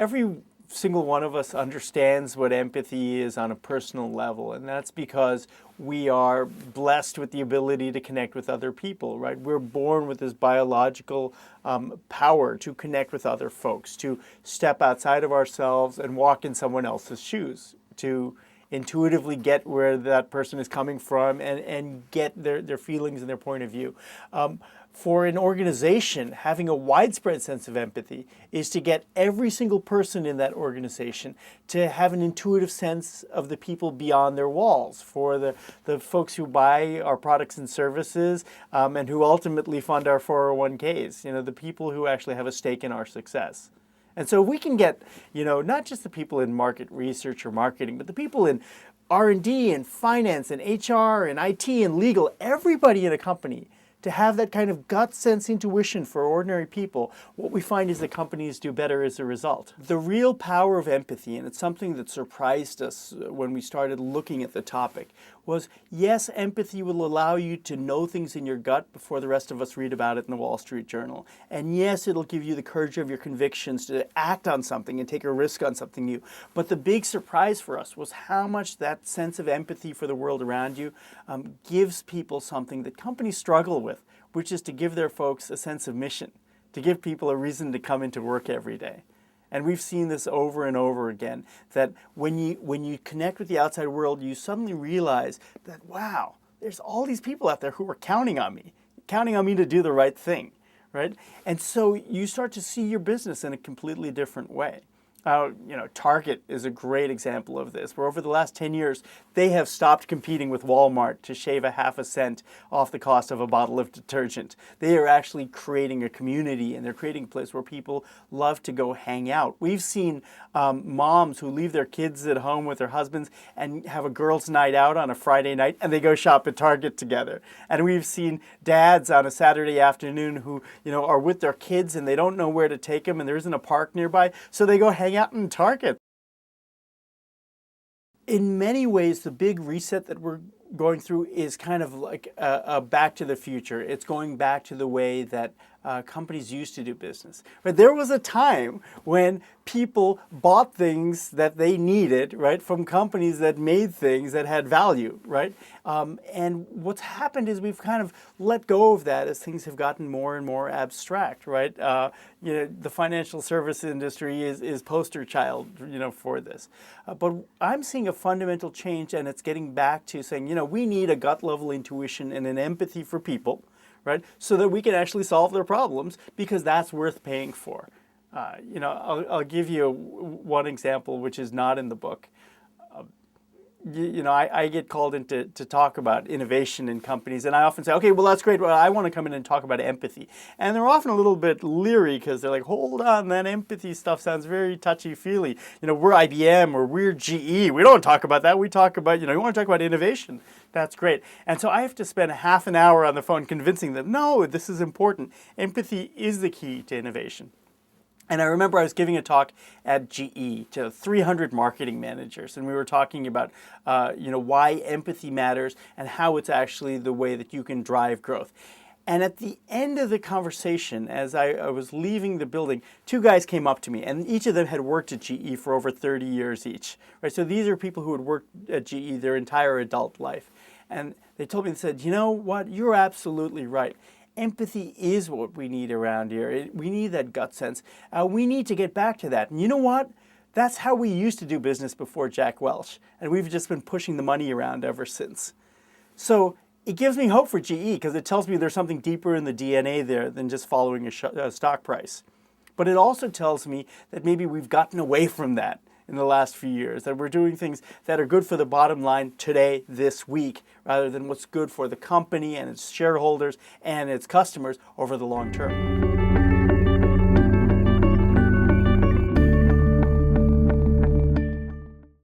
every single one of us understands what empathy is on a personal level, and that's because we are blessed with the ability to connect with other people, right? We're born with this biological power to connect with other folks, to step outside of ourselves and walk in someone else's shoes, to intuitively get where that person is coming from and get their feelings and their point of view. For an organization, having a widespread sense of empathy is to get every single person in that organization to have an intuitive sense of the people beyond their walls, for the folks who buy our products and services and who ultimately fund our 401ks, the people who actually have a stake in our success. And so we can get, not just the people in market research or marketing, but the people in R&D and finance and HR and IT and legal, everybody in a company, to have that kind of gut sense intuition for ordinary people, what we find is that companies do better as a result. The real power of empathy, and it's something that surprised us when we started looking at the topic, was yes, empathy will allow you to know things in your gut before the rest of us read about it in the Wall Street Journal. And yes, it'll give you the courage of your convictions to act on something and take a risk on something new. But the big surprise for us was how much that sense of empathy for the world around you gives people something that companies struggle with, which is to give their folks a sense of mission, to give people a reason to come into work every day. And we've seen this over and over again, that when you connect with the outside world, you suddenly realize that, wow, there's all these people out there who are counting on me to do the right thing, right? And so you start to see your business in a completely different way. Target is a great example of this, where over the last 10 years, they have stopped competing with Walmart to shave a half a cent off the cost of a bottle of detergent. They are actually creating a community, and they're creating a place where people love to go hang out. We've seen moms who leave their kids at home with their husbands and have a girls' night out on a Friday night, and they go shop at Target together. And we've seen dads on a Saturday afternoon who, are with their kids and they don't know where to take them, and there isn't a park nearby, so they go hang out in Target. In many ways, the big reset that we're going through is kind of like a back to the future. It's going back to the way that companies used to do business. But there was a time when people bought things that they needed, right, from companies that made things that had value, right? And what's happened is we've kind of let go of that as things have gotten more and more abstract, right? The financial service industry is poster child, for this. But I'm seeing a fundamental change, and it's getting back to saying, we need a gut level intuition and an empathy for people, right? So that we can actually solve their problems, because that's worth paying for. I'll give you one example, which is not in the book. I get called in to talk about innovation in companies, and I often say, okay, well, that's great. Well, I want to come in and talk about empathy. And they're often a little bit leery, because they're like, hold on, that empathy stuff sounds very touchy-feely. We're IBM or we're GE. We don't talk about that. We talk about, you want to talk about innovation. That's great. And so I have to spend half an hour on the phone convincing them, no, this is important. Empathy is the key to innovation. And I remember I was giving a talk at GE to 300 marketing managers, and we were talking about, why empathy matters and how it's actually the way that you can drive growth. And at the end of the conversation, as I was leaving the building, two guys came up to me, and each of them had worked at GE for over 30 years each. Right? So these are people who had worked at GE their entire adult life. And they told me, they said, you know what, you're absolutely right. Empathy is what we need around here. We need that gut sense. We need to get back to that. And you know what? That's how we used to do business before Jack Welch. And we've just been pushing the money around ever since. So it gives me hope for GE, because it tells me there's something deeper in the DNA there than just following a stock price. But it also tells me that maybe we've gotten away from that in the last few years, that we're doing things that are good for the bottom line today, this week, rather than what's good for the company and its shareholders and its customers over the long term.